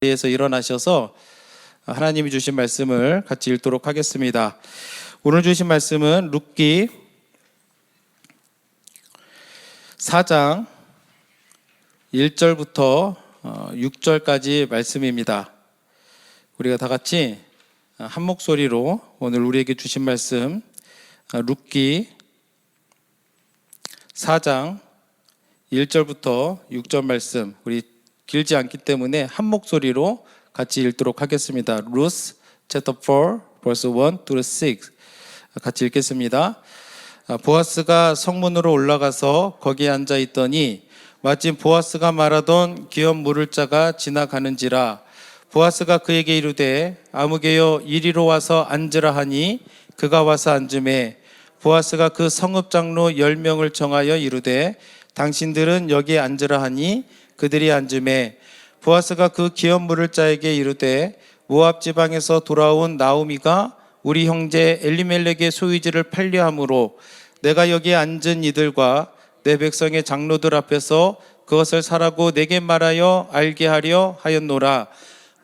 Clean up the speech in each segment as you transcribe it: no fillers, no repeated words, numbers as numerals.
자리에서 일어나셔서 하나님이 주신 말씀을 같이 읽도록 하겠습니다. 오늘 주신 말씀은 룻기 4장 1절부터 6절까지 말씀입니다. 우리가 다 같이 한 목소리로 오늘 우리에게 주신 말씀 룻기 4장 1절부터 6절 말씀, 우리 길지 않기 때문에 한 목소리로 같이 읽도록 하겠습니다. Ruth chapter 4 verse 1 to 6 같이 읽겠습니다. 보아스가 성문으로 올라가서 거기에 앉아 있더니 마침 보아스가 말하던 기업 물을 자가 지나가는지라. 보아스가 그에게 이르되 아무개여 이리로 와서 앉으라 하니 그가 와서 앉으매 보아스가 그 성읍 장로 10명을 정하여 이르되 당신들은 여기에 앉으라 하니 그들이 앉으매 보아스가 그 기업 물을 자에게 이르되 모압 지방에서 돌아온 나오미가 우리 형제 엘리멜렉의 소유지를 팔려함으로 내가 여기에 앉은 이들과 내 백성의 장로들 앞에서 그것을 사라고 내게 말하여 알게 하려 하였노라.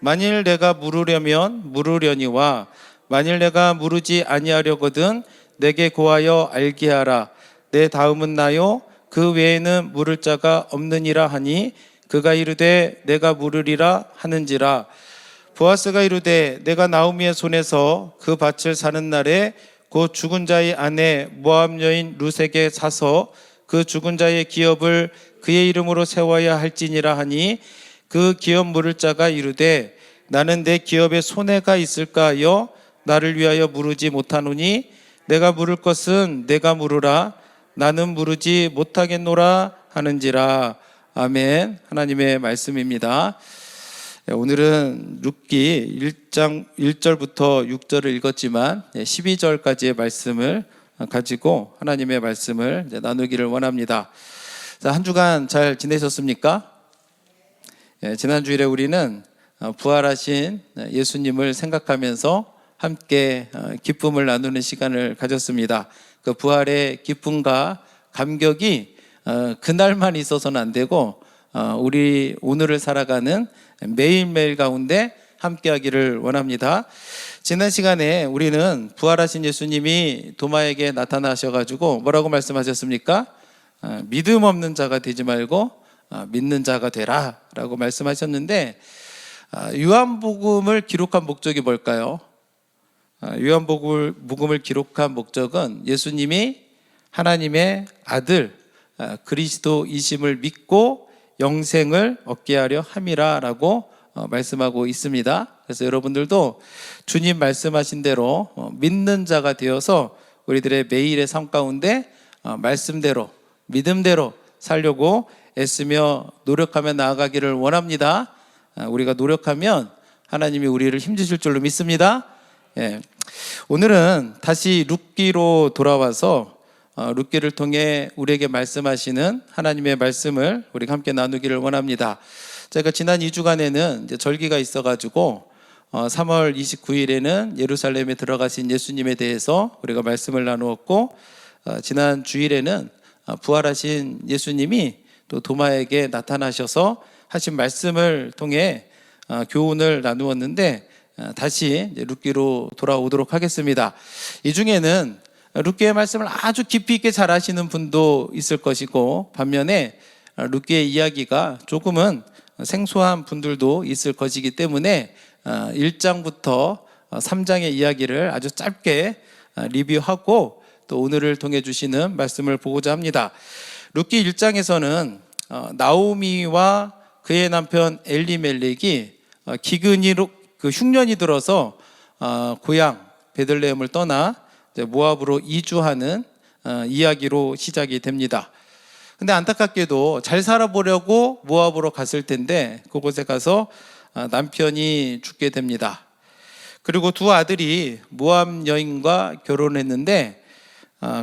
만일 내가 물으려면 물으려니와 만일 내가 물으지 아니하려거든 내게 고하여 알게 하라. 내 다음은 나요 그 외에는 물을 자가 없느니라 하니 그가 이르되 내가 물으리라 하는지라. 보아스가 이르되 내가 나오미의 손에서 그 밭을 사는 날에 그 죽은 자의 아내 모압 여인 룻에게 사서 그 죽은 자의 기업을 그의 이름으로 세워야 할지니라 하니 그 기업 물을 자가 이르되 나는 내 기업에 손해가 있을까 하여 나를 위하여 물으지 못하노니 내가 물을 것은 내가 물으라. 나는 물으지 못하겠노라 하는지라. 아멘. 하나님의 말씀입니다. 오늘은 룻기 1장 1절부터 6절을 읽었지만 12절까지의 말씀을 가지고 하나님의 말씀을 나누기를 원합니다. 자, 한 주간 잘 지내셨습니까? 지난 주일에 우리는 부활하신 예수님을 생각하면서 함께 기쁨을 나누는 시간을 가졌습니다. 그 부활의 기쁨과 감격이 그날만 있어서는 안 되고 우리 오늘을 살아가는 매일매일 가운데 함께 하기를 원합니다. 지난 시간에 우리는 부활하신 예수님이 도마에게 나타나셔가지고 뭐라고 말씀하셨습니까? 믿음 없는 자가 되지 말고 믿는 자가 되라 라고 말씀하셨는데, 요한복음을 기록한 목적이 뭘까요? 요한복음을 기록한 목적은 예수님이 하나님의 아들 그리스도이심을 믿고 영생을 얻게 하려 함이라 라고 말씀하고 있습니다. 그래서 여러분들도 주님 말씀하신 대로 믿는 자가 되어서 우리들의 매일의 삶 가운데 말씀대로 믿음대로 살려고 애쓰며 노력하며 나아가기를 원합니다. 우리가 노력하면 하나님이 우리를 힘주실 줄로 믿습니다. 오늘은 다시 룻기로 돌아와서 룻기를 통해 우리에게 말씀하시는 하나님의 말씀을 우리가 함께 나누기를 원합니다. 제가 지난 2주간에는 이제 절기가 있어가지고 3월 29일에는 예루살렘에 들어가신 예수님에 대해서 우리가 말씀을 나누었고, 지난 주일에는 부활하신 예수님이 또 도마에게 나타나셔서 하신 말씀을 통해 교훈을 나누었는데, 다시 룻기로 돌아오도록 하겠습니다. 이 중에는 룻기의 말씀을 아주 깊이 있게 잘 아시는 분도 있을 것이고, 반면에 룻기의 이야기가 조금은 생소한 분들도 있을 것이기 때문에 1장부터 3장의 이야기를 아주 짧게 리뷰하고 또 오늘을 통해 주시는 말씀을 보고자 합니다. 룻기 1장에서는 나오미와 그의 남편 엘리멜렉이 기근이로 흉년이 들어서 고향 베들레헴을 떠나 모압으로 이주하는 이야기로 시작이 됩니다. 근데 안타깝게도 잘 살아보려고 모압으로 갔을 텐데 그곳에 가서 남편이 죽게 됩니다. 그리고 두 아들이 모압 여인과 결혼했는데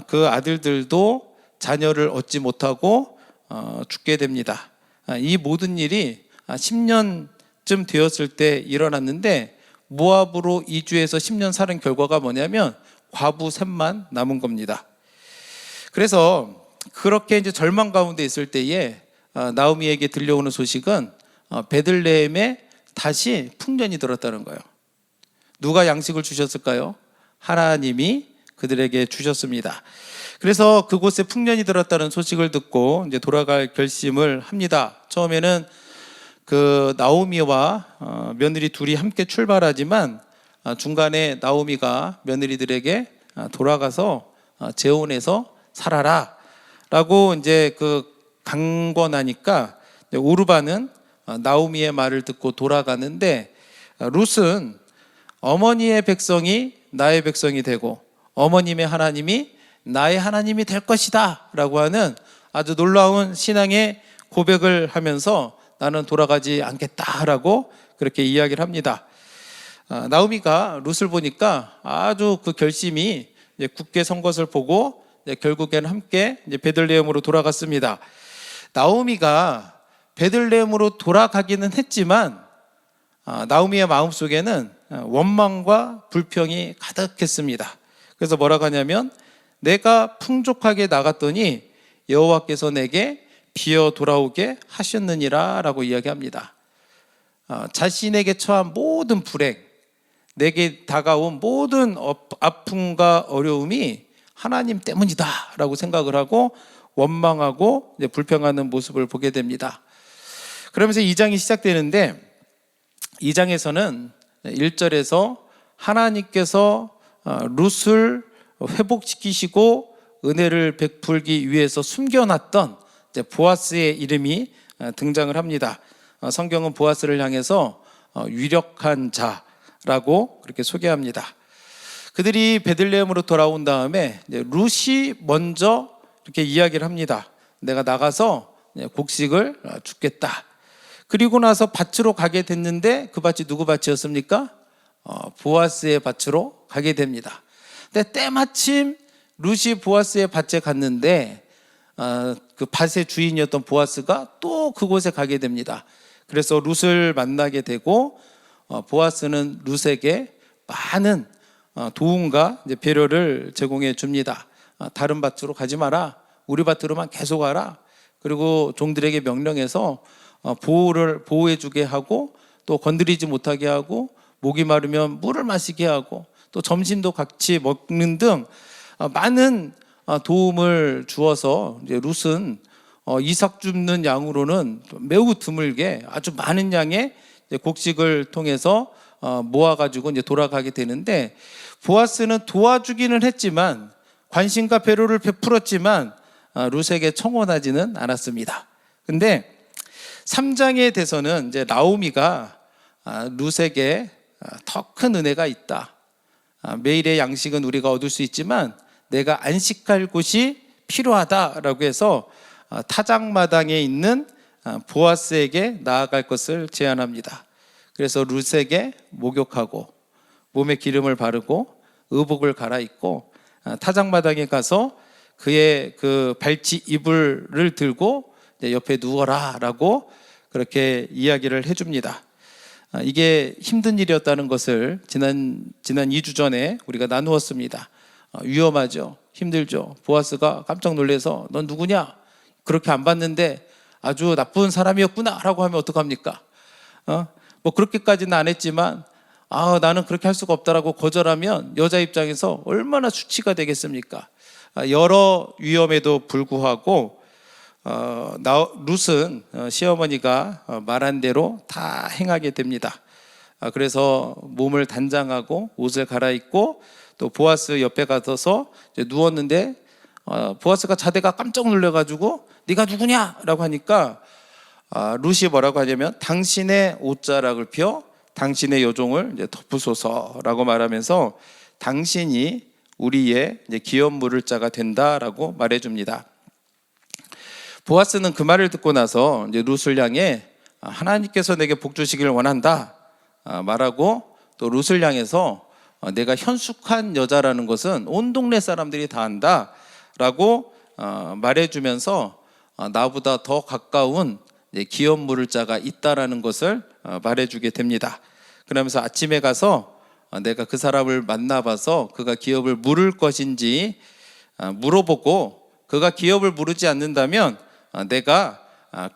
그 아들들도 자녀를 얻지 못하고 죽게 됩니다. 이 모든 일이 10년쯤 되었을 때 일어났는데, 모압으로 이주해서 10년 사는 결과가 뭐냐면 과부 셋만 남은 겁니다. 그래서 그렇게 이제 절망 가운데 있을 때에 나오미에게 들려오는 소식은 베들레헴에 다시 풍년이 들었다는 거예요. 누가 양식을 주셨을까요? 하나님이 그들에게 주셨습니다. 그래서 그곳에 풍년이 들었다는 소식을 듣고 이제 돌아갈 결심을 합니다. 처음에는 그 나오미와 며느리 둘이 함께 출발하지만 중간에 나오미가 며느리들에게 돌아가서 재혼해서 살아라 라고 이제 그 강권하니까 오르바는 나오미의 말을 듣고 돌아가는데, 룻은 어머니의 백성이 나의 백성이 되고 어머님의 하나님이 나의 하나님이 될 것이다 라고 하는 아주 놀라운 신앙의 고백을 하면서 나는 돌아가지 않겠다라고 그렇게 이야기를 합니다. 나오미가 룻을 보니까 아주 그 결심이 굳게 선 것을 보고 결국에는 함께 베들레헴으로 돌아갔습니다. 나오미가 베들레헴으로 돌아가기는 했지만 나오미의 마음속에는 원망과 불평이 가득했습니다. 그래서 뭐라고 하냐면, 내가 풍족하게 나갔더니 여호와께서 내게 비어 돌아오게 하셨느니라 라고 이야기합니다. 자신에게 처한 모든 불행, 내게 다가온 모든 아픔과 어려움이 하나님 때문이다 라고 생각을 하고 원망하고 불평하는 모습을 보게 됩니다. 그러면서 2장이 시작되는데, 2장에서는 1절에서 하나님께서 룻을 회복시키시고 은혜를 베풀기 위해서 숨겨놨던 보아스의 이름이 등장을 합니다. 성경은 보아스를 향해서 유력한 자라고 그렇게 소개합니다. 그들이 베들레헴으로 돌아온 다음에 룻이 먼저 이렇게 이야기를 합니다. 내가 나가서 곡식을 줍겠다. 그리고 나서 밭으로 가게 됐는데, 그 밭이 누구 밭이었습니까? 보아스의 밭으로 가게 됩니다. 근데 때마침 룻이 보아스의 밭에 갔는데 그 밭의 주인이었던 보아스가 또 그곳에 가게 됩니다. 그래서 룻을 만나게 되고 보아스는 룻에게 많은 도움과 배려를 제공해 줍니다. 다른 밭으로 가지 마라, 우리 밭으로만 계속 와라. 그리고 종들에게 명령해서 보호해 주게 하고, 또 건드리지 못하게 하고, 목이 마르면 물을 마시게 하고, 또 점심도 같이 먹는 등 많은 도움을 주어서 이제 룻은 이삭 줍는 양으로는 매우 드물게 아주 많은 양의 곡식을 통해서 모아가지고 이제 돌아가게 되는데, 보아스는 도와주기는 했지만, 관심과 배려를 베풀었지만 룻에게 청혼하지는 않았습니다. 근데 3장에 돼서는 이제 나오미가 룻에게 더 큰 은혜가 있다. 매일의 양식은 우리가 얻을 수 있지만 내가 안식할 곳이 필요하다라고 해서 타작마당에 있는 보아스에게 나아갈 것을 제안합니다. 그래서 룻에게 목욕하고 몸에 기름을 바르고 의복을 갈아입고 타작마당에 가서 그의 그 발치 이불을 들고 옆에 누워라 라고 그렇게 이야기를 해줍니다. 이게 힘든 일이었다는 것을 지난 2주 전에 우리가 나누었습니다. 위험하죠. 힘들죠. 보아스가 깜짝 놀라서 넌 누구냐? 그렇게 안 봤는데 아주 나쁜 사람이었구나 라고 하면 어떡합니까? 뭐 그렇게까지는 안 했지만 나는 그렇게 할 수가 없다라고 거절하면 여자 입장에서 얼마나 수치가 되겠습니까? 여러 위험에도 불구하고 룻은 시어머니가 말한 대로 다 행하게 됩니다. 그래서 몸을 단장하고 옷을 갈아입고 또 보아스 옆에 가서 누웠는데 보아스가 자다가 깜짝 놀라가지고 네가 누구냐? 라고 하니까 룻이 뭐라고 하냐면 당신의 옷자락을 펴 당신의 여종을 이제 덮으소서라고 말하면서 당신이 우리의 이제 기업 물을 자가 된다라고 말해줍니다. 보아스는 그 말을 듣고 나서 이제 룻을 향해 하나님께서 내게 복 주시기를 원한다 말하고, 또 룻을 향해서 내가 현숙한 여자라는 것은 온 동네 사람들이 다 안다라고 말해주면서 나보다 더 가까운 기업 물을 자가 있다라는 것을 말해주게 됩니다. 그러면서 아침에 가서 내가 그 사람을 만나봐서 그가 기업을 물을 것인지 물어보고, 그가 기업을 물지 않는다면 내가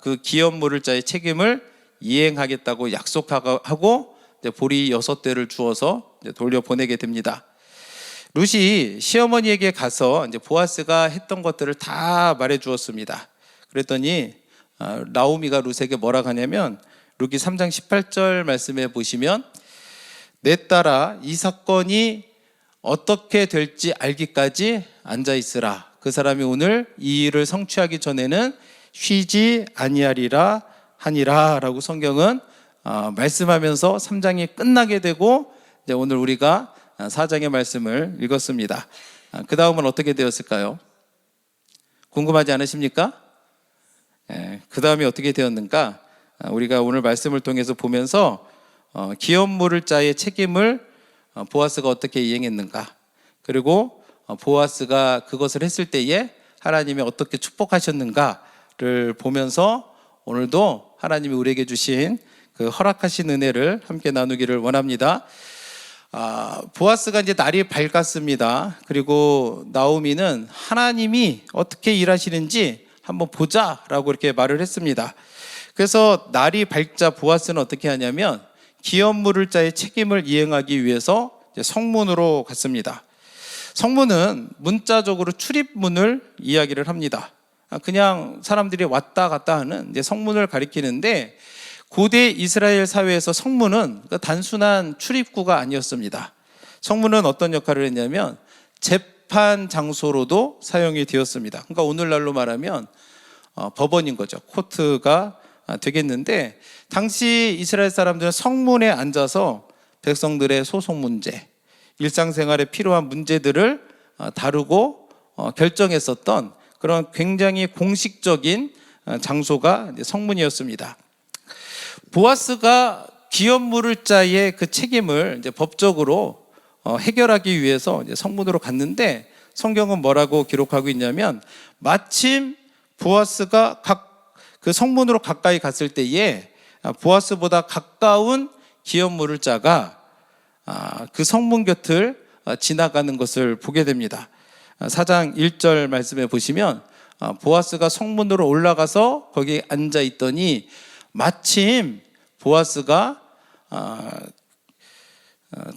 그 기업 물을 자의 책임을 이행하겠다고 약속하고 이제 보리 6대를 주어서 이제 돌려보내게 됩니다. 룻이 시어머니에게 가서 이제 보아스가 했던 것들을 다 말해 주었습니다. 그랬더니 나오미가 룻에게 뭐라 하냐면 룻기 3장 18절 말씀에 보시면 내 딸아 이 사건이 어떻게 될지 알기까지 앉아 있으라. 그 사람이 오늘 이 일을 성취하기 전에는 쉬지 아니하리라 하니라 라고 성경은 말씀하면서 3장이 끝나게 되고 이제 오늘 우리가 4장의 말씀을 읽었습니다. 그 다음은 어떻게 되었을까요? 궁금하지 않으십니까? 그 다음이 어떻게 되었는가? 우리가 오늘 말씀을 통해서 보면서 기업 물을 자의 책임을 보아스가 어떻게 이행했는가, 그리고 보아스가 그것을 했을 때에 하나님이 어떻게 축복하셨는가를 보면서 오늘도 하나님이 우리에게 주신 그 허락하신 은혜를 함께 나누기를 원합니다. 보아스가 이제 날이 밝았습니다. 그리고 나오미는 하나님이 어떻게 일하시는지 한번 보자라고 이렇게 말을 했습니다. 그래서 날이 밝자 보아스는 어떻게 하냐면 기업 물을 자의 책임을 이행하기 위해서 성문으로 갔습니다. 성문은 문자적으로 출입문을 이야기를 합니다. 그냥 사람들이 왔다 갔다 하는 이제 성문을 가리키는데, 고대 이스라엘 사회에서 성문은 단순한 출입구가 아니었습니다. 성문은 어떤 역할을 했냐면 재판 장소로도 사용이 되었습니다. 그러니까 오늘날로 말하면 법원인 거죠. 코트가 되겠는데, 당시 이스라엘 사람들은 성문에 앉아서 백성들의 소송 문제, 일상생활에 필요한 문제들을 다루고 결정했었던 그런 굉장히 공식적인 장소가 성문이었습니다. 보아스가 기업 물을 자의 그 책임을 이제 법적으로 해결하기 위해서 이제 성문으로 갔는데, 성경은 뭐라고 기록하고 있냐면 마침 보아스가 그 성문으로 가까이 갔을 때에 보아스보다 가까운 기업 물을 자가 그 성문 곁을 지나가는 것을 보게 됩니다. 4장 1절 말씀에 보시면 보아스가 성문으로 올라가서 거기에 앉아 있더니 마침 보아스가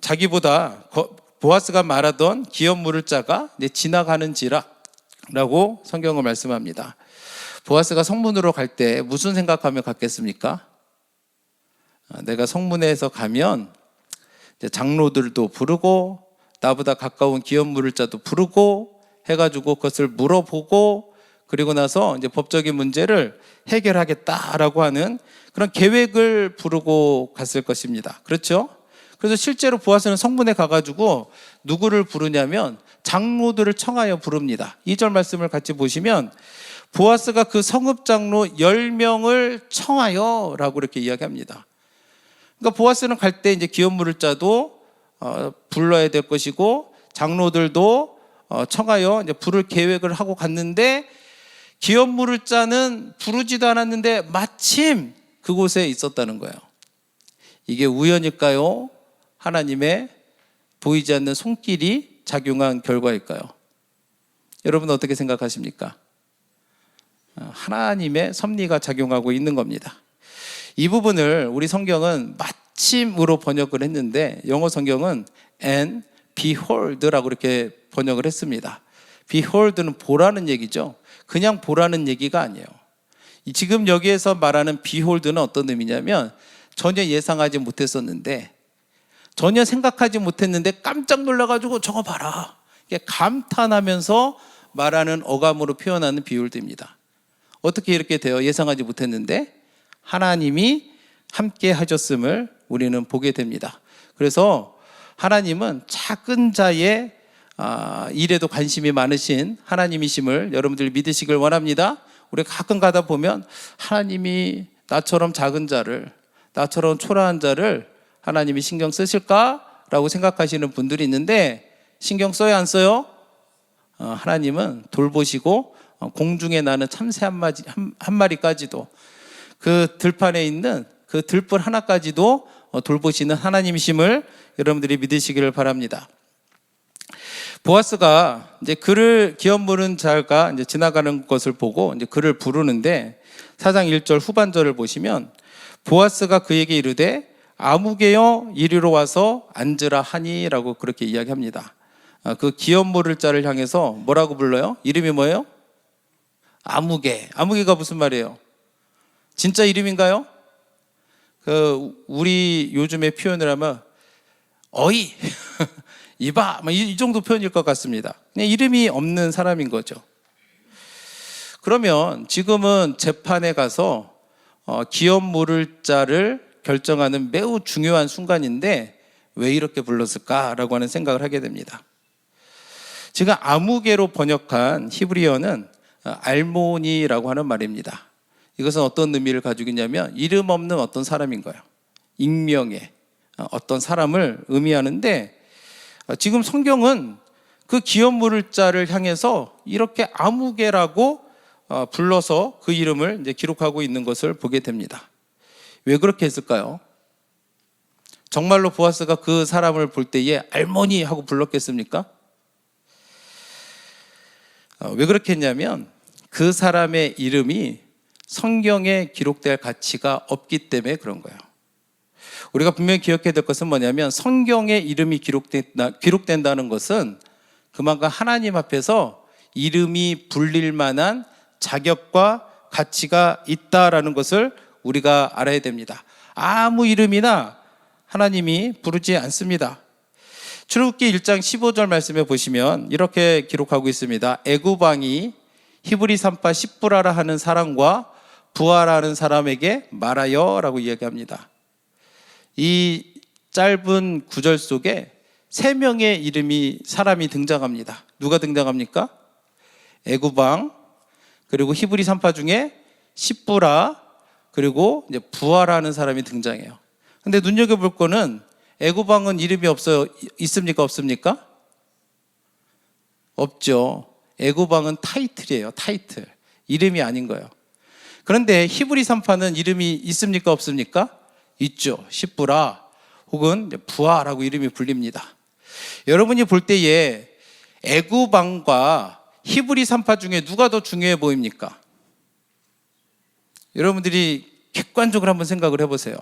자기보다 보아스가 말하던 기업 물을 자가 지나가는지라 라고 성경은 말씀합니다. 보아스가 성문으로 갈 때 무슨 생각하며 갔겠습니까? 내가 성문에서 가면 장로들도 부르고 나보다 가까운 기업 물을 자도 부르고 해가지고 그것을 물어보고, 그리고 나서 이제 법적인 문제를 해결하겠다라고 하는 그런 계획을 부르고 갔을 것입니다. 그렇죠? 그래서 실제로 보아스는 성문에 가가지고 누구를 부르냐면 장로들을 청하여 부릅니다. 2절 말씀을 같이 보시면 보아스가 그 성읍 장로 10명을 청하여 라고 이렇게 이야기합니다. 그러니까 보아스는 갈 때 이제 기업 물을 자도 불러야 될 것이고 장로들도 청하여 이제 부를 계획을 하고 갔는데, 기업 물을 자는 부르지도 않았는데 마침 그곳에 있었다는 거예요. 이게 우연일까요? 하나님의 보이지 않는 손길이 작용한 결과일까요? 여러분 어떻게 생각하십니까? 하나님의 섭리가 작용하고 있는 겁니다. 이 부분을 우리 성경은 마침으로 번역을 했는데, 영어 성경은 and behold라고 이렇게 번역을 했습니다. behold는 보라는 얘기죠. 그냥 보라는 얘기가 아니에요. 지금 여기에서 말하는 behold는 어떤 의미냐면 전혀 예상하지 못했었는데, 전혀 생각하지 못했는데 깜짝 놀라가지고 저거 봐라, 이게 감탄하면서 말하는 어감으로 표현하는 behold입니다. 어떻게 이렇게 돼요? 예상하지 못했는데 하나님이 함께 하셨음을 우리는 보게 됩니다. 그래서 하나님은 작은 자의 일에도 관심이 많으신 하나님이심을 여러분들이 믿으시길 원합니다. 우리가 가끔 가다 보면 하나님이 나처럼 작은 자를, 나처럼 초라한 자를 하나님이 신경 쓰실까라고 생각하시는 분들이 있는데, 신경 써요 안 써요? 하나님은 돌보시고 공중에 나는 참새 한 마리까지도, 그 들판에 있는 그 들불 하나까지도 돌보시는 하나님이심을 여러분들이 믿으시기를 바랍니다. 보아스가 이제 그를 기업 물은 자가 이제 지나가는 것을 보고 이제 그를 부르는데, 4장 1절 후반절을 보시면 보아스가 그에게 이르되 아무개여 이리로 와서 앉으라 하니라고 그렇게 이야기합니다. 그 기업 물을 자를 향해서 뭐라고 불러요? 이름이 뭐예요? 아무개. 아무개가 무슨 말이에요? 진짜 이름인가요? 우리 요즘에 표현을 하면 어이 이봐 이 정도 표현일 것 같습니다. 그냥 이름이 없는 사람인 거죠. 그러면 지금은 재판에 가서 기업 물을 자를 결정하는 매우 중요한 순간인데 왜 이렇게 불렀을까라고 하는 생각을 하게 됩니다. 지금 아무개로 번역한 히브리어는 알모니라고 하는 말입니다. 이것은 어떤 의미를 가지고 있냐면 이름 없는 어떤 사람인 거예요. 익명의 어떤 사람을 의미하는데 지금 성경은 그 기업 물을 자를 향해서 이렇게 아무개라고 불러서 그 이름을 이제 기록하고 있는 것을 보게 됩니다. 왜 그렇게 했을까요? 정말로 보아스가 그 사람을 볼 때에 알모니 하고 불렀겠습니까? 왜 그렇게 했냐면 그 사람의 이름이 성경에 기록될 가치가 없기 때문에 그런 거예요. 우리가 분명히 기억해야 될 것은 뭐냐면 성경에 이름이 기록된다는 것은 그만큼 하나님 앞에서 이름이 불릴 만한 자격과 가치가 있다라는 것을 우리가 알아야 됩니다. 아무 이름이나 하나님이 부르지 않습니다. 출애굽기 1장 15절 말씀에 보시면 이렇게 기록하고 있습니다. 애굽 왕이 히브리 산파 십부라라 하는 사람과 부하라는 사람에게 말하여 라고 이야기합니다. 이 짧은 구절 속에 3명의 사람이 등장합니다. 누가 등장합니까? 애굽 왕, 그리고 히브리 산파 중에 십부라, 그리고 이제 부하라는 사람이 등장해요. 근데 눈여겨볼 거는 애굽 왕은 이름이 없어요. 있습니까? 없습니까? 없죠. 애굽 왕은 타이틀이에요. 타이틀. 이름이 아닌 거예요. 그런데 히브리 산파는 이름이 있습니까? 없습니까? 있죠. 십부라 혹은 부하라고 이름이 불립니다. 여러분이 볼 때에 애굽 왕과 히브리 산파 중에 누가 더 중요해 보입니까? 여러분들이 객관적으로 한번 생각을 해보세요.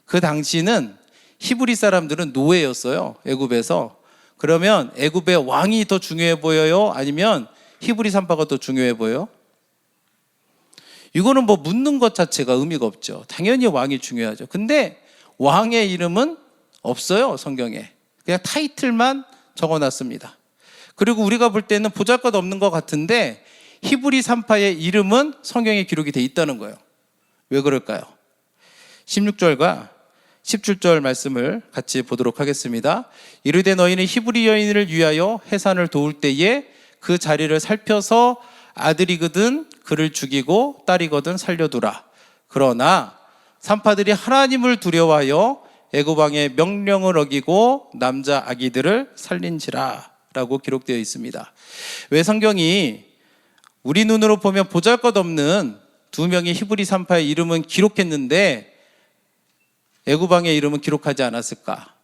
그 당시는 히브리 사람들은 노예였어요. 애굽에서. 그러면 애굽의 왕이 더 중요해 보여요? 아니면 히브리 산파가 더 중요해 보여요? 이거는 뭐 묻는 것 자체가 의미가 없죠. 당연히 왕이 중요하죠. 근데 왕의 이름은 없어요, 성경에. 그냥 타이틀만 적어놨습니다. 그리고 우리가 볼 때는 보잘것없는 것 같은데 히브리 산파의 이름은 성경에 기록이 돼 있다는 거예요. 왜 그럴까요? 16절과 17절 말씀을 같이 보도록 하겠습니다. 이르되 너희는 히브리 여인을 위하여 해산을 도울 때에 그 자리를 살펴서 아들이거든 그를 죽이고 딸이거든 살려두라. 그러나 산파들이 하나님을 두려워하여 애굽 왕의 명령을 어기고 남자 아기들을 살린지라 라고 기록되어 있습니다. 왜 성경이 우리 눈으로 보면 보잘것없는 2명의 히브리 산파의 이름은 기록했는데 애굽 왕의 이름은 기록하지 않았을까?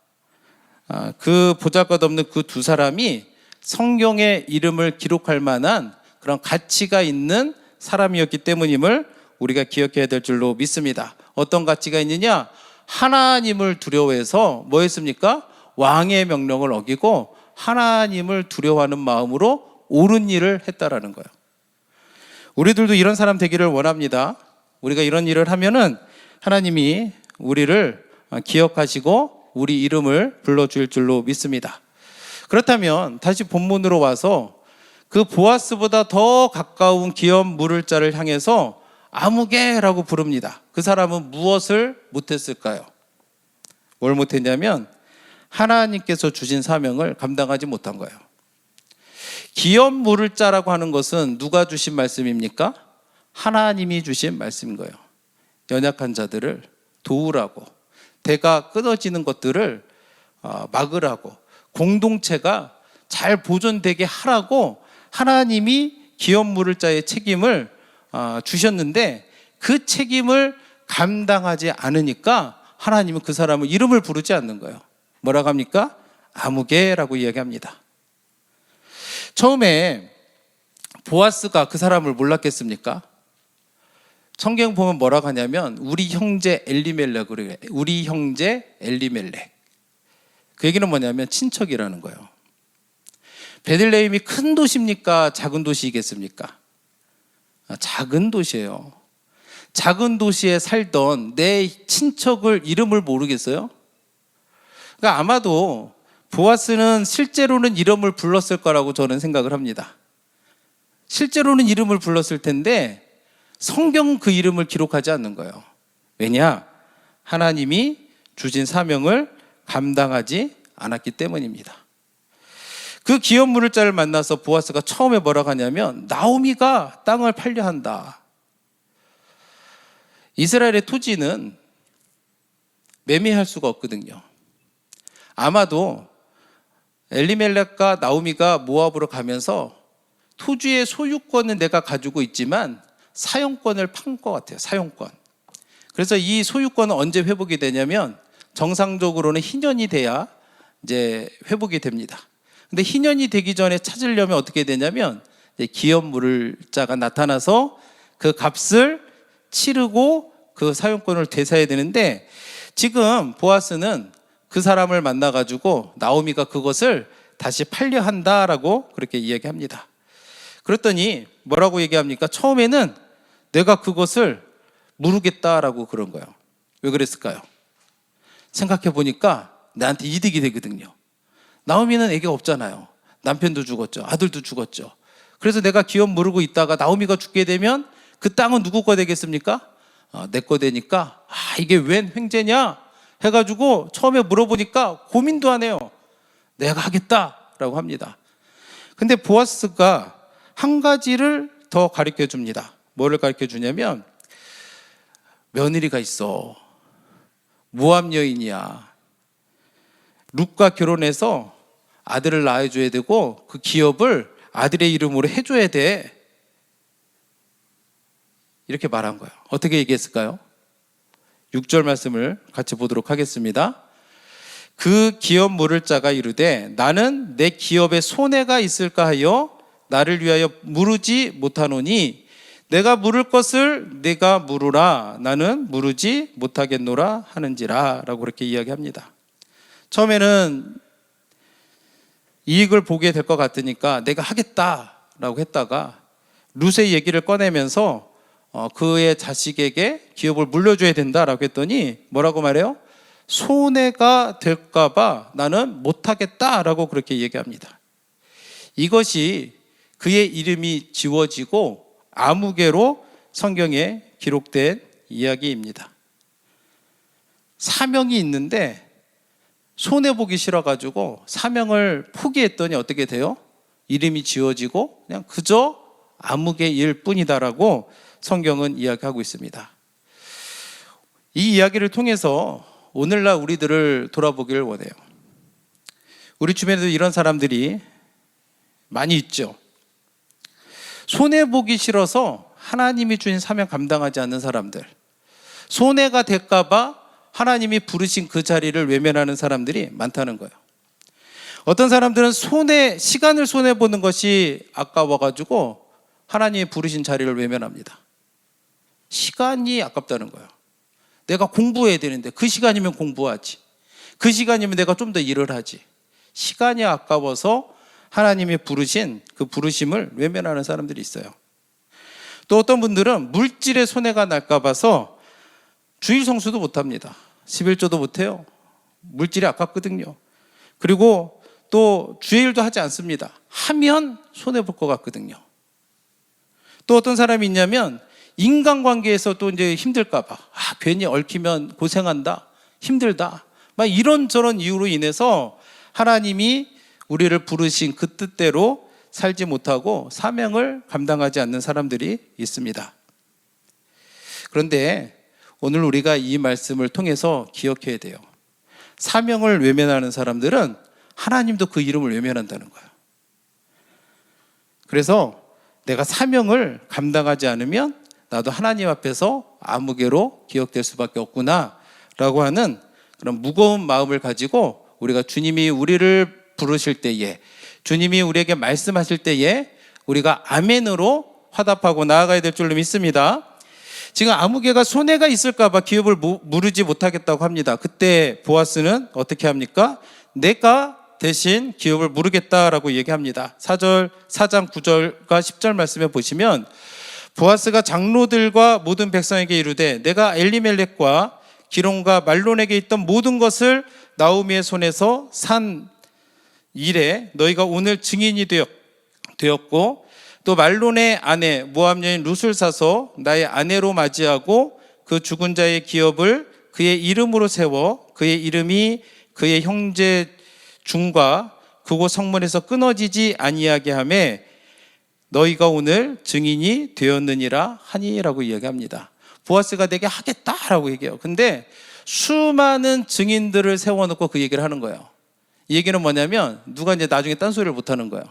그 보잘것없는 그 2사람이 성경의 이름을 기록할 만한 그런 가치가 있는 사람이었기 때문임을 우리가 기억해야 될 줄로 믿습니다. 어떤 가치가 있느냐? 하나님을 두려워해서 뭐 했습니까? 왕의 명령을 어기고 하나님을 두려워하는 마음으로 옳은 일을 했다라는 거예요. 우리들도 이런 사람 되기를 원합니다. 우리가 이런 일을 하면은 하나님이 우리를 기억하시고 우리 이름을 불러줄 줄로 믿습니다. 그렇다면 다시 본문으로 와서 그 보아스보다 더 가까운 기업 물을 자를 향해서 아무개라고 부릅니다. 그 사람은 무엇을 못했을까요? 뭘 못했냐면 하나님께서 주신 사명을 감당하지 못한 거예요. 기업 물을 자라고 하는 것은 누가 주신 말씀입니까? 하나님이 주신 말씀인 거예요. 연약한 자들을 도우라고, 대가 끊어지는 것들을 막으라고, 공동체가 잘 보존되게 하라고 하나님이 기업 물을 자의 책임을 주셨는데 그 책임을 감당하지 않으니까 하나님은 그 사람을 이름을 부르지 않는 거예요. 뭐라고 합니까? 아무개라고 이야기합니다. 처음에 보아스가 그 사람을 몰랐겠습니까? 성경 보면 뭐라고 하냐면 우리 형제 엘리멜렉, 그래. 우리 형제 엘리멜렉. 그 얘기는 뭐냐면 친척이라는 거예요. 베들레헴이 큰 도시입니까? 작은 도시이겠습니까? 작은 도시예요. 작은 도시에 살던 내 친척을 이름을 모르겠어요? 그러니까 아마도 보아스는 실제로는 이름을 불렀을 거라고 저는 생각을 합니다. 실제로는 이름을 불렀을 텐데 성경 그 이름을 기록하지 않는 거예요. 왜냐? 하나님이 주신 사명을 감당하지 않았기 때문입니다. 그 기업 무를자를 만나서 보아스가 처음에 뭐라고 하냐면 나오미가 땅을 팔려 한다. 이스라엘의 토지는 매매할 수가 없거든요. 아마도 엘리멜렉과 나오미가 모압으로 가면서 토지의 소유권은 내가 가지고 있지만 사용권을 판 것 같아요. 사용권. 그래서 이 소유권은 언제 회복이 되냐면 정상적으로는 희년이 돼야 이제 회복이 됩니다. 근데 희년이 되기 전에 찾으려면 어떻게 되냐면 기업 무를자가 나타나서 그 값을 치르고 그 사용권을 되사야 되는데 지금 보아스는 그 사람을 만나가지고 나오미가 그것을 다시 팔려 한다라고 그렇게 이야기합니다. 그랬더니 뭐라고 얘기합니까? 처음에는 내가 그것을 모르겠다라고 그런 거예요. 왜 그랬을까요? 생각해 보니까 나한테 이득이 되거든요. 나오미는 애가 없잖아요. 남편도 죽었죠. 아들도 죽었죠. 그래서 내가 기업 모르고 있다가 나오미가 죽게 되면 그 땅은 누구 거 되겠습니까? 내 거 되니까 이게 웬 횡재냐 해가지고 처음에 물어보니까 고민도 안 해요. 내가 하겠다라고 합니다. 근데 보아스가 한 가지를 더 가르쳐 줍니다. 뭐를 가르쳐 주냐면 며느리가 있어. 모압 여인이야. 룻과 결혼해서 아들을 낳아줘야 되고 그 기업을 아들의 이름으로 해줘야 돼. 이렇게 말한 거예요. 어떻게 얘기했을까요? 6절 말씀을 같이 보도록 하겠습니다. 그 기업 물을 자가 이르되 나는 내 기업에 손해가 있을까 하여 나를 위하여 물으지 못하노니 내가 물을 것을 네가 물으라 나는 물으지 못하겠노라 하는지라 라고 그렇게 이야기합니다. 처음에는 이익을 보게 될 것 같으니까 내가 하겠다라고 했다가 룻의 얘기를 꺼내면서 그의 자식에게 기업을 물려줘야 된다라고 했더니 뭐라고 말해요? 손해가 될까 봐 나는 못하겠다라고 그렇게 얘기합니다. 이것이 그의 이름이 지워지고 아무개로 성경에 기록된 이야기입니다. 사명이 있는데 손해보기 싫어가지고 사명을 포기했더니 어떻게 돼요? 이름이 지워지고 그냥 그저 아무개일 뿐이다라고 성경은 이야기하고 있습니다. 이 이야기를 통해서 오늘날 우리들을 돌아보기를 원해요. 우리 주변에도 이런 사람들이 많이 있죠. 손해보기 싫어서 하나님이 주신 사명 감당하지 않는 사람들, 손해가 될까 봐 하나님이 부르신 그 자리를 외면하는 사람들이 많다는 거예요. 어떤 사람들은 시간을 손해보는 것이 아까워가지고 하나님이 부르신 자리를 외면합니다. 시간이 아깝다는 거예요. 내가 공부해야 되는데 그 시간이면 공부하지. 그 시간이면 내가 좀 더 일을 하지. 시간이 아까워서 하나님이 부르신 그 부르심을 외면하는 사람들이 있어요. 또 어떤 분들은 물질의 손해가 날까 봐서 주일 성수도 못합니다. 11조도 못해요. 물질이 아깝거든요. 그리고 또 주일도 하지 않습니다. 하면 손해볼 것 같거든요. 또 어떤 사람이 있냐면 인간관계에서 또 이제 힘들까 봐 괜히 얽히면 고생한다, 힘들다, 막 이런저런 이유로 인해서 하나님이 우리를 부르신 그 뜻대로 살지 못하고 사명을 감당하지 않는 사람들이 있습니다. 그런데 오늘 우리가 이 말씀을 통해서 기억해야 돼요. 사명을 외면하는 사람들은 하나님도 그 이름을 외면한다는 거예요. 그래서 내가 사명을 감당하지 않으면 나도 하나님 앞에서 아무개로 기억될 수밖에 없구나 라고 하는 그런 무거운 마음을 가지고 우리가 주님이 우리를 부르실 때에, 주님이 우리에게 말씀하실 때에 우리가 아멘으로 화답하고 나아가야 될 줄로 믿습니다. 지금 아무개가 손해가 있을까 봐 기업을 무르지 못하겠다고 합니다. 그때 보아스는 어떻게 합니까? 내가 대신 기업을 무르겠다라고 얘기합니다. 4장 9절과 10절 말씀에 보시면 보아스가 장로들과 모든 백성에게 이르되 내가 엘리멜렉과 기론과 말론에게 있던 모든 것을 나오미의 손에서 산 일에 너희가 오늘 증인이 되었고 또 말론의 아내 모압 여인 룻을 사서 나의 아내로 맞이하고 그 죽은 자의 기업을 그의 이름으로 세워 그의 이름이 그의 형제 중과 그곳 성문에서 끊어지지 아니하게 하며 너희가 오늘 증인이 되었느니라 하니라고 이야기합니다. 보아스가 내게 하겠다라고 얘기해요. 근데 수많은 증인들을 세워놓고 그 얘기를 하는 거예요. 이 얘기는 뭐냐면 누가 이제 나중에 딴소리를 못하는 거예요.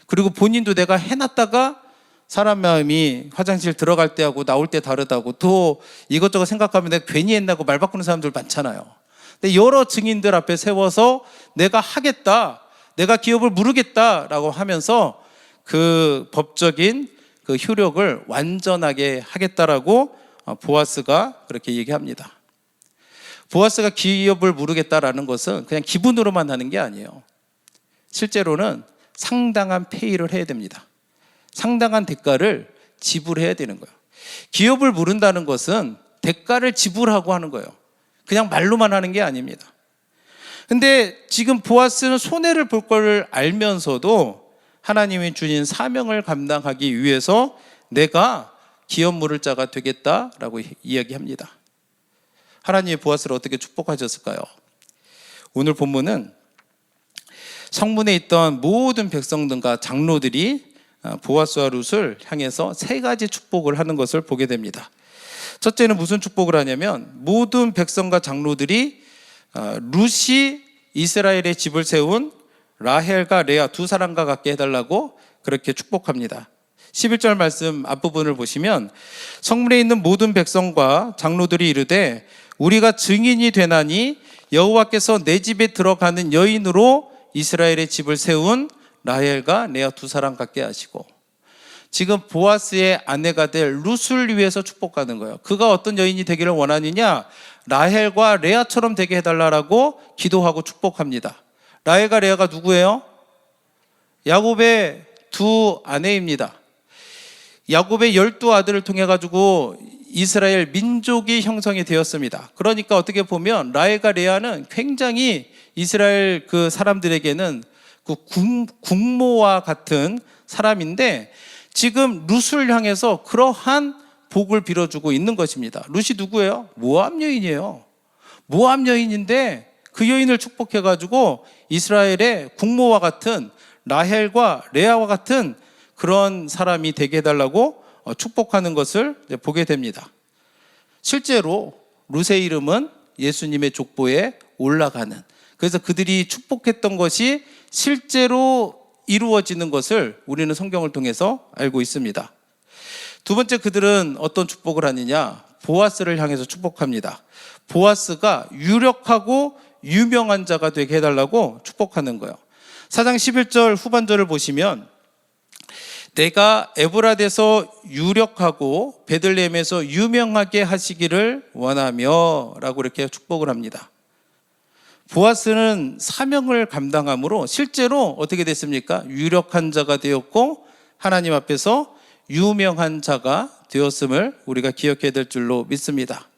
그리고 본인도 내가 해놨다가 사람 마음이 화장실 들어갈 때하고 나올 때 다르다고 또 이것저것 생각하면 내가 괜히 했나고 말 바꾸는 사람들 많잖아요. 근데 여러 증인들 앞에 세워서 내가 하겠다, 내가 기업을 무르겠다라고 하면서 그 법적인 그 효력을 완전하게 하겠다라고 보아스가 그렇게 얘기합니다. 보아스가 기업을 무르겠다라는 것은 그냥 기분으로만 하는 게 아니에요. 실제로는 상당한 페이를 해야 됩니다. 상당한 대가를 지불해야 되는 거예요. 기업을 무른다는 것은 대가를 지불하고 하는 거예요. 그냥 말로만 하는 게 아닙니다. 근데 지금 보아스는 손해를 볼 걸 알면서도 하나님이 주신 사명을 감당하기 위해서 내가 기업 무를 자가 되겠다라고 이야기합니다. 하나님이 보아스를 어떻게 축복하셨을까요? 오늘 본문은 성문에 있던 모든 백성들과 장로들이 보아스와 룻을 향해서 세 가지 축복을 하는 것을 보게 됩니다. 첫째는 무슨 축복을 하냐면 모든 백성과 장로들이 룻이 이스라엘의 집을 세운 라헬과 레아 두 사람과 같게 해달라고 그렇게 축복합니다. 11절 말씀 앞부분을 보시면 성문에 있는 모든 백성과 장로들이 이르되 우리가 증인이 되나니 여호와께서 내 집에 들어가는 여인으로 이스라엘의 집을 세운 라헬과 레아 두 사람 같게 하시고, 지금 보아스의 아내가 될 룻을 위해서 축복하는 거예요. 그가 어떤 여인이 되기를 원하느냐? 라헬과 레아처럼 되게 해달라고 기도하고 축복합니다. 라헬과 레아가 누구예요? 야곱의 두 아내입니다. 야곱의 12아들을 통해 가지고 이스라엘 민족이 형성이 되었습니다. 그러니까 어떻게 보면 라헬과 레아는 굉장히 이스라엘 그 사람들에게는 그 국모와 같은 사람인데 지금 룻을 향해서 그러한 복을 빌어주고 있는 것입니다. 룻이 누구예요? 모압 여인이에요. 모압 여인인데 그 여인을 축복해가지고 이스라엘의 국모와 같은 라헬과 레아와 같은 그런 사람이 되게 해달라고 축복하는 것을 보게 됩니다. 실제로 룻의 이름은 예수님의 족보에 올라가는, 그래서 그들이 축복했던 것이 실제로 이루어지는 것을 우리는 성경을 통해서 알고 있습니다. 두 번째, 그들은 어떤 축복을 하느냐? 보아스를 향해서 축복합니다. 보아스가 유력하고 유명한 자가 되게 해달라고 축복하는 거예요. 4장 11절 후반절을 보시면 내가 에브라데서 유력하고 베들레헴에서 유명하게 하시기를 원하며 라고 이렇게 축복을 합니다. 보아스는 사명을 감당함으로 실제로 어떻게 됐습니까? 유력한 자가 되었고 하나님 앞에서 유명한 자가 되었음을 우리가 기억해야 될 줄로 믿습니다.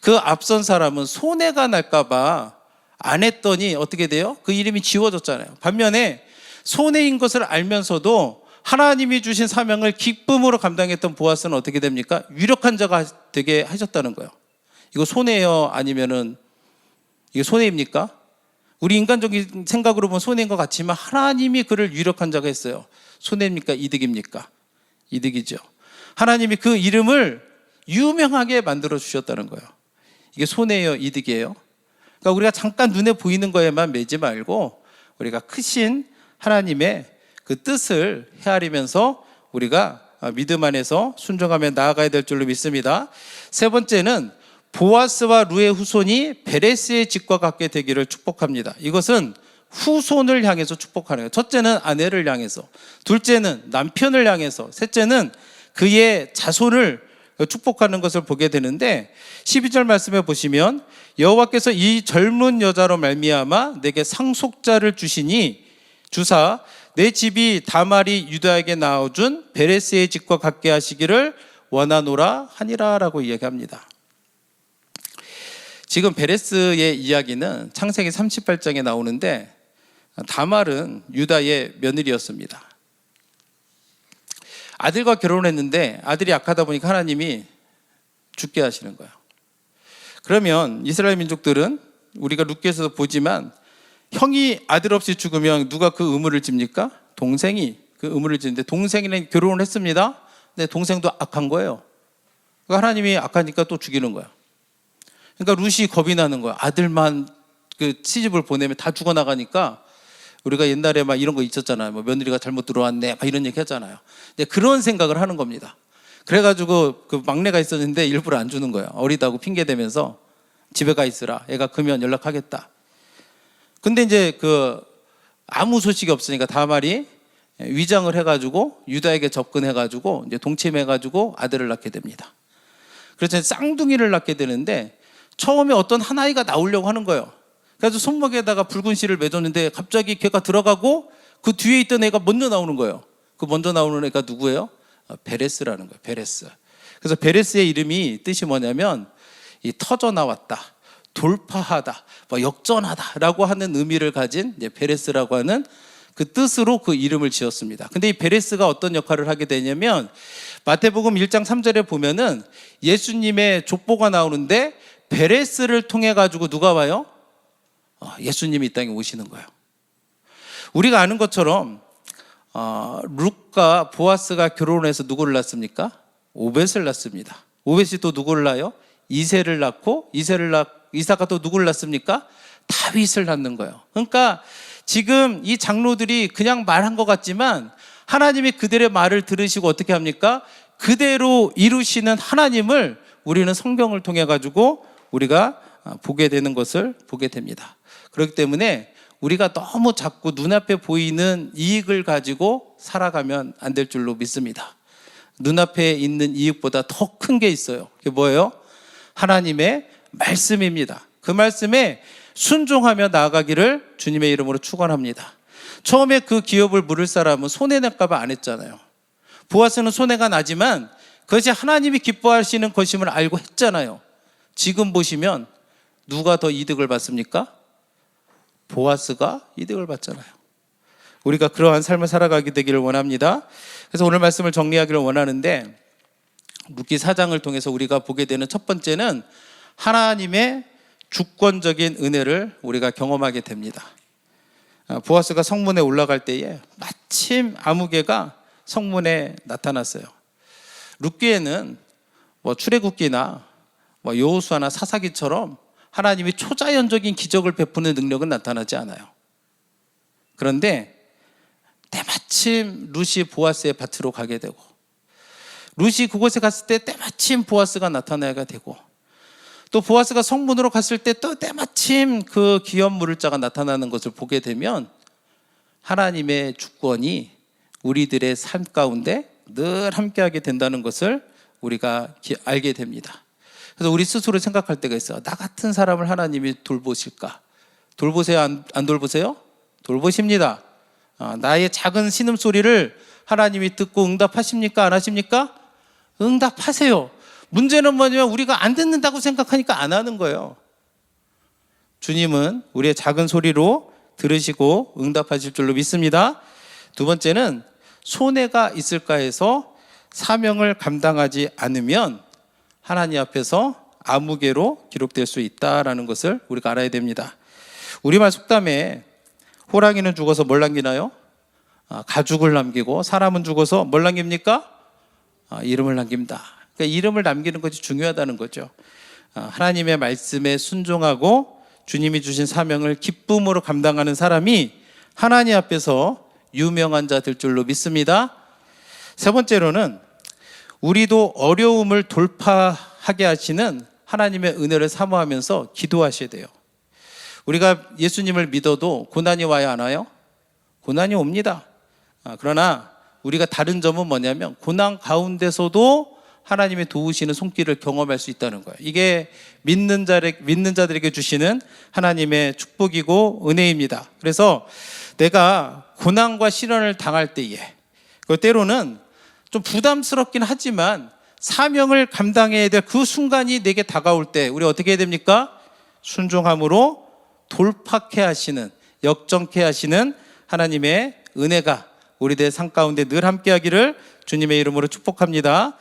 그 앞선 사람은 손해가 날까 봐 안 했더니 어떻게 돼요? 그 이름이 지워졌잖아요. 반면에 손해인 것을 알면서도 하나님이 주신 사명을 기쁨으로 감당했던 보아스는 어떻게 됩니까? 유력한 자가 되게 하셨다는 거예요. 이거 손해예요? 아니면은 이게 손해입니까? 우리 인간적인 생각으로 보면 손해인 것 같지만 하나님이 그를 유력한 자가 했어요. 손해입니까? 이득입니까? 이득이죠. 하나님이 그 이름을 유명하게 만들어 주셨다는 거예요. 이게 손해예요? 이득이에요? 그러니까 우리가 잠깐 눈에 보이는 거에만 매지 말고 우리가 크신 하나님의 그 뜻을 헤아리면서 우리가 믿음 안에서 순종하며 나아가야 될 줄로 믿습니다. 세 번째는 보아스와 룻의 후손이 베레스의 집과 같게 되기를 축복합니다. 이것은 후손을 향해서 축복하는 거예요. 첫째는 아내를 향해서, 둘째는 남편을 향해서, 셋째는 그의 자손을 축복하는 것을 보게 되는데 12절 말씀에 보시면 여호와께서 이 젊은 여자로 말미암아 내게 상속자를 주사 내 집이 다말이 유다에게 낳아준 베레스의 집과 같게 하시기를 원하노라 하니라라고 이야기합니다. 지금 베레스의 이야기는 창세기 38장에 나오는데 다말은 유다의 며느리였습니다. 아들과 결혼했는데 아들이 약하다 보니까 하나님이 죽게 하시는 거예요. 그러면 이스라엘 민족들은 우리가 룻기에서도 보지만 형이 아들 없이 죽으면 누가 그 의무를 집니까? 동생이 그 의무를 지는데 동생이랑 결혼을 했습니다. 근데 동생도 악한 거예요. 그러니까 하나님이 악하니까 또 죽이는 거야. 그러니까 룻이 겁이 나는 거야. 아들만 그 시집을 보내면 다 죽어나가니까 우리가 옛날에 막 이런 거 있었잖아요. 뭐 며느리가 잘못 들어왔네, 막 이런 얘기 했잖아요. 근데 그런 생각을 하는 겁니다. 그래가지고 그 막내가 있었는데 일부러 안 주는 거예요. 어리다고 핑계 대면서 집에 가 있으라. 애가 크면 연락하겠다. 근데 이제 그 아무 소식이 없으니까 다말이 위장을 해가지고 유다에게 접근해가지고 이제 동침해가지고 아들을 낳게 됩니다. 그래서 쌍둥이를 낳게 되는데 처음에 어떤 한 아이가 나오려고 하는 거예요. 그래서 손목에다가 붉은 실을 매줬는데 갑자기 걔가 들어가고 그 뒤에 있던 애가 먼저 나오는 거예요. 그 먼저 나오는 애가 누구예요? 베레스라는 거예요. 베레스. 그래서 베레스의 이름이 뜻이 뭐냐면 이 터져 나왔다, 돌파하다, 뭐 역전하다라고 하는 의미를 가진 이제 베레스라고 하는 그 뜻으로 그 이름을 지었습니다. 근데 이 베레스가 어떤 역할을 하게 되냐면 마태복음 1장 3절에 보면은 예수님의 족보가 나오는데 베레스를 통해 가지고 누가 와요? 예수님이 이 땅에 오시는 거예요. 우리가 아는 것처럼 룻과 보아스가 결혼해서 누구를 낳습니까? 오벳을 낳습니다. 오벳이 또 누구를 낳아요? 이새를 낳고 이사가 또 누구를 낳습니까? 다윗을 낳는 거예요. 그러니까 지금 이 장로들이 그냥 말한 것 같지만 하나님이 그들의 말을 들으시고 어떻게 합니까? 그대로 이루시는 하나님을 우리는 성경을 통해 가지고 우리가 보게 되는 것을 보게 됩니다. 그렇기 때문에 우리가 너무 자꾸 눈앞에 보이는 이익을 가지고 살아가면 안 될 줄로 믿습니다. 눈앞에 있는 이익보다 더 큰 게 있어요. 그게 뭐예요? 하나님의 말씀입니다. 그 말씀에 순종하며 나아가기를 주님의 이름으로 축원합니다. 처음에 그 기업을 물을 사람은 손해낼까 봐 안 했잖아요. 보아스는 손해가 나지만 그것이 하나님이 기뻐하시는 것임을 알고 했잖아요. 지금 보시면 누가 더 이득을 받습니까? 보아스가 이득을 받잖아요. 우리가 그러한 삶을 살아가게 되기를 원합니다. 그래서 오늘 말씀을 정리하기를 원하는데 룻기 4장을 통해서 우리가 보게 되는 첫 번째는 하나님의 주권적인 은혜를 우리가 경험하게 됩니다. 보아스가 성문에 올라갈 때에 마침 아무개가 성문에 나타났어요. 룻기에는 뭐 출애굽기나 뭐 여호수아나 사사기처럼 하나님이 초자연적인 기적을 베푸는 능력은 나타나지 않아요. 그런데 때마침 룻이 보아스의 밭으로 가게 되고 룻이 그곳에 갔을 때 때마침 보아스가 나타나게 되고 또 보아스가 성문으로 갔을 때 또 때마침 그 기업 물을 자가 나타나는 것을 보게 되면 하나님의 주권이 우리들의 삶 가운데 늘 함께하게 된다는 것을 우리가 알게 됩니다. 그래서 우리 스스로 생각할 때가 있어요. 나 같은 사람을 하나님이 돌보실까? 돌보세요? 안 돌보세요? 돌보십니다. 나의 작은 신음소리를 하나님이 듣고 응답하십니까? 안 하십니까? 응답하세요. 문제는 뭐냐면 우리가 안 듣는다고 생각하니까 안 하는 거예요. 주님은 우리의 작은 소리로 들으시고 응답하실 줄로 믿습니다. 두 번째는 손해가 있을까 해서 사명을 감당하지 않으면 하나님 앞에서 아무개로 기록될 수 있다라는 것을 우리가 알아야 됩니다. 우리말 속담에 호랑이는 죽어서 뭘 남기나요? 가죽을 남기고 사람은 죽어서 뭘 남깁니까? 이름을 남깁니다. 그러니까 이름을 남기는 것이 중요하다는 거죠. 하나님의 말씀에 순종하고 주님이 주신 사명을 기쁨으로 감당하는 사람이 하나님 앞에서 유명한 자 될 줄로 믿습니다. 세 번째로는 우리도 어려움을 돌파하게 하시는 하나님의 은혜를 사모하면서 기도하셔야 돼요. 우리가 예수님을 믿어도 고난이 와야 하나요? 고난이 옵니다. 그러나 우리가 다른 점은 뭐냐면 고난 가운데서도 하나님의 도우시는 손길을 경험할 수 있다는 거예요. 이게 믿는 자들에게 주시는 하나님의 축복이고 은혜입니다. 그래서 내가 고난과 시련을 당할 때에, 그 때로는 좀 부담스럽긴 하지만 사명을 감당해야 될 그 순간이 내게 다가올 때 우리 어떻게 해야 됩니까? 순종함으로 돌파케 하시는, 역정케 하시는 하나님의 은혜가 우리들의 삶 가운데 늘 함께 하기를 주님의 이름으로 축복합니다.